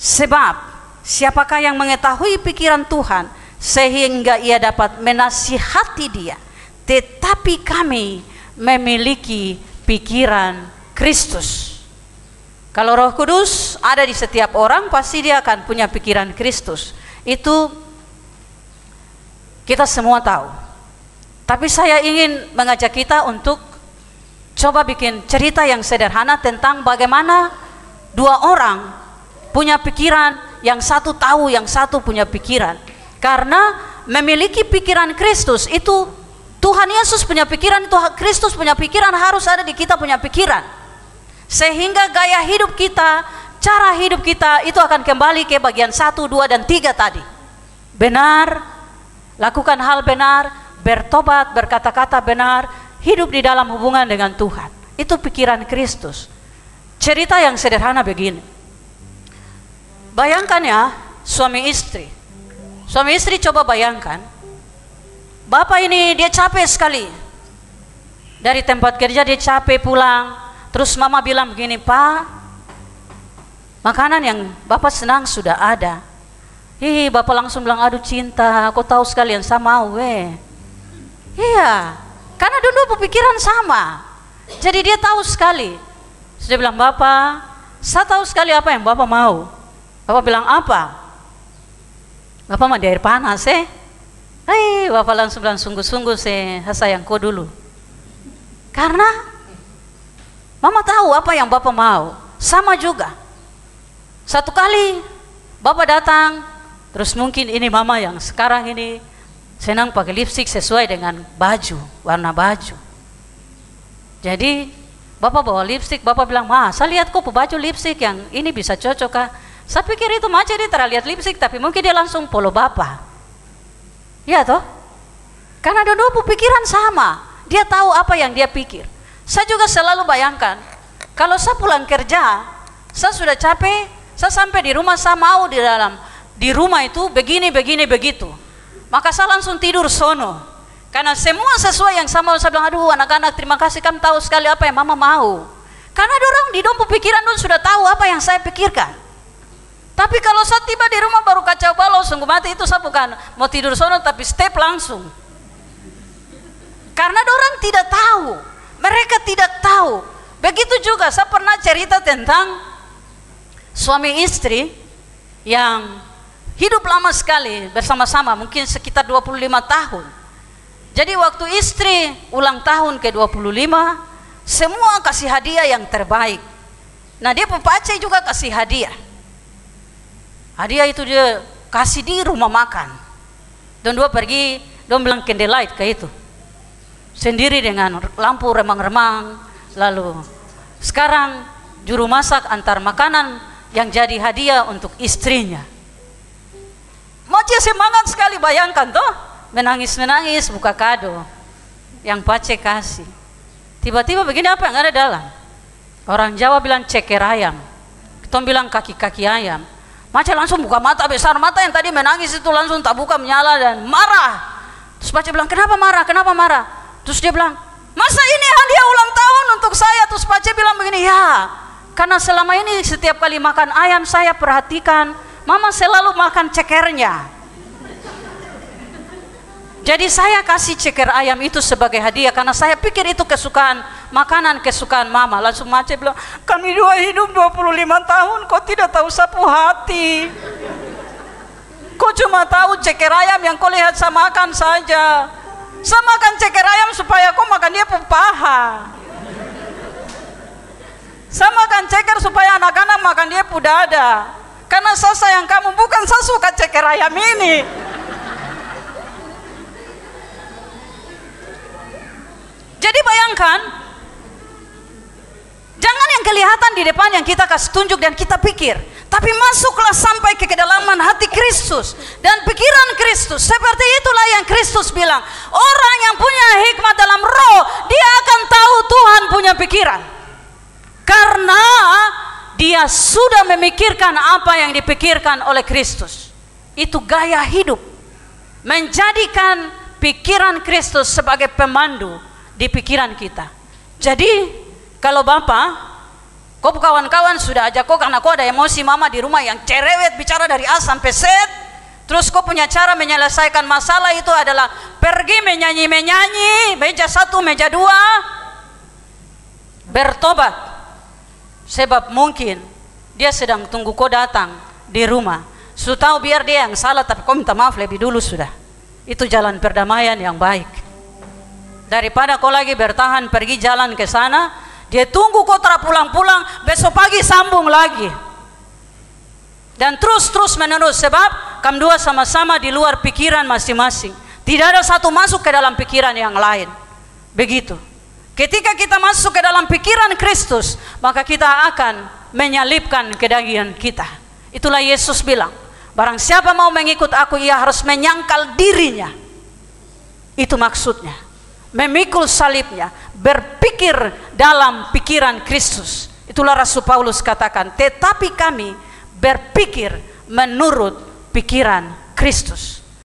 Sebab siapakah yang mengetahui pikiran Tuhan sehingga ia dapat menasihati dia? Tetapi kami memiliki pikiran Kristus. Kalau Roh Kudus ada di setiap orang, pasti dia akan punya pikiran Kristus. Itu kita semua tahu. Tapi saya ingin mengajak kita untuk coba bikin cerita yang sederhana tentang bagaimana dua orang punya pikiran, yang satu tahu, yang satu punya pikiran. Karena memiliki pikiran Kristus itu, Tuhan Yesus punya pikiran, itu Kristus punya pikiran, harus ada di kita punya pikiran. Sehingga gaya hidup kita, cara hidup kita itu akan kembali ke bagian 1, 2, dan 3 tadi. Benar, lakukan hal benar, bertobat, berkata-kata benar, hidup di dalam hubungan dengan Tuhan. Itu pikiran Kristus. Cerita yang sederhana begini. Bayangkan ya, suami istri. Suami istri coba bayangkan, bapak ini dia capek sekali. Dari tempat kerja dia capek pulang. Terus mama bilang begini, Pak, makanan yang bapak senang sudah ada. Bapak langsung bilang, aduh cinta, aku tahu sekalian sama we. Iya, karena dulu pikiran sama. Jadi dia tahu sekali. Sudah bilang, Bapak, saya tahu sekali apa yang Bapak mau. Bapak bilang, apa? Bapak mandi air panas Bapak langsung bilang, sungguh-sungguh sayangku dulu. Karena mama tahu apa yang Bapak mau. Sama juga. Satu kali Bapak datang, terus mungkin ini mama yang sekarang ini senang pakai lipstik sesuai dengan baju, warna baju. Jadi Bapak bawa lipstik, Bapak bilang, Ma, saya lihat kok baju lipstik yang ini bisa cocok kah? Saya pikir itu macam dia terlihat lihat lipstik, tapi mungkin dia langsung polo Bapak. Ya toh? Karena dua-dua pikiran sama. Dia tahu apa yang dia pikir. Saya juga selalu bayangkan, kalau saya pulang kerja, saya sudah capek, saya sampai di rumah, saya mau di rumah itu begini, begitu. Maka saya langsung tidur sono. Karena semua sesuai yang sama. Saya bilang, aduh anak-anak, terima kasih kamu tahu sekali apa yang mama mau. Karena dorang di dalam pikiran dong sudah tahu apa yang saya pikirkan. Tapi kalau saya tiba di rumah baru kacau balau, sungguh mati, itu saya bukan mau tidur sono tapi step langsung. Karena dorang tidak tahu, mereka tidak tahu. Begitu juga saya pernah cerita tentang suami istri yang hidup lama sekali bersama-sama, mungkin sekitar 25 tahun. Jadi waktu istri ulang tahun ke-25, semua kasih hadiah yang terbaik. Nah dia pepace juga kasih hadiah. Hadiah itu dia kasih di rumah makan. Dan dua pergi, dia bilang candlelight kayak itu. Sendiri dengan lampu remang-remang. Lalu sekarang juru masak antar makanan yang jadi hadiah untuk istrinya. Macam semangat sekali, bayangkan toh. Menangis-menangis buka kado yang pace kasih. Tiba-tiba begini, apa yang ada dalam? Orang Jawa bilang ceker ayam. Kita bilang kaki-kaki ayam. Pace langsung buka mata besar, mata yang tadi menangis itu langsung tak buka, menyala dan marah. Terus Pace bilang, kenapa marah? Kenapa marah? Terus dia bilang, masa ini hadiah ulang tahun untuk saya? Terus Pace bilang begini, ya karena selama ini setiap kali makan ayam saya perhatikan mama selalu makan cekernya. Jadi saya kasih ceker ayam itu sebagai hadiah karena saya pikir itu kesukaan, makanan kesukaan mama. Langsung Pace bilang, kami dua hidup 25 tahun kok tidak tahu sapu hati. Kok cuma tahu ceker ayam yang kau lihat saya makan saja. Saya makan ceker ayam supaya kau makan dia paha. Saya makan ceker supaya anak-anak makan dia dada. Karena saya sayang kamu, bukan saya suka ceker ayam ini. Jadi bayangkan, jangan yang kelihatan di depan yang kita kasih tunjuk dan kita pikir, tapi masuklah sampai ke kedalaman hati Kristus dan pikiran Kristus. Seperti itulah yang Kristus bilang, orang yang punya hikmat dalam roh, dia akan tahu Tuhan punya pikiran. Karena dia sudah memikirkan apa yang dipikirkan oleh Kristus. Itu gaya hidup, menjadikan pikiran Kristus sebagai pemandu di pikiran kita. Jadi kalau Bapak Kau kawan-kawan sudah ajak kau karena kau ada emosi mama di rumah yang cerewet bicara dari A sampai Z. Terus kau punya cara menyelesaikan masalah itu adalah pergi menyanyi-menyanyi, meja 1, meja 2. Bertobat. Sebab mungkin dia sedang tunggu kau datang di rumah. Sudah tahu biar dia yang salah tapi kau minta maaf lebih dulu sudah. Itu jalan perdamaian yang baik. Daripada kau lagi bertahan pergi jalan ke sana, dia tunggu kau pulang-pulang, besok pagi sambung lagi. Dan terus menerus, sebab kamu dua sama-sama di luar pikiran masing-masing. Tidak ada satu masuk ke dalam pikiran yang lain. Begitu. Ketika kita masuk ke dalam pikiran Kristus, maka kita akan menyalibkan kedagingan kita. Itulah Yesus bilang, barang siapa mau mengikut aku, ia harus menyangkal dirinya. Itu maksudnya. Memikul salibnya, berpikir dalam pikiran Kristus. Itulah Rasul Paulus katakan, tetapi kami berpikir menurut pikiran Kristus.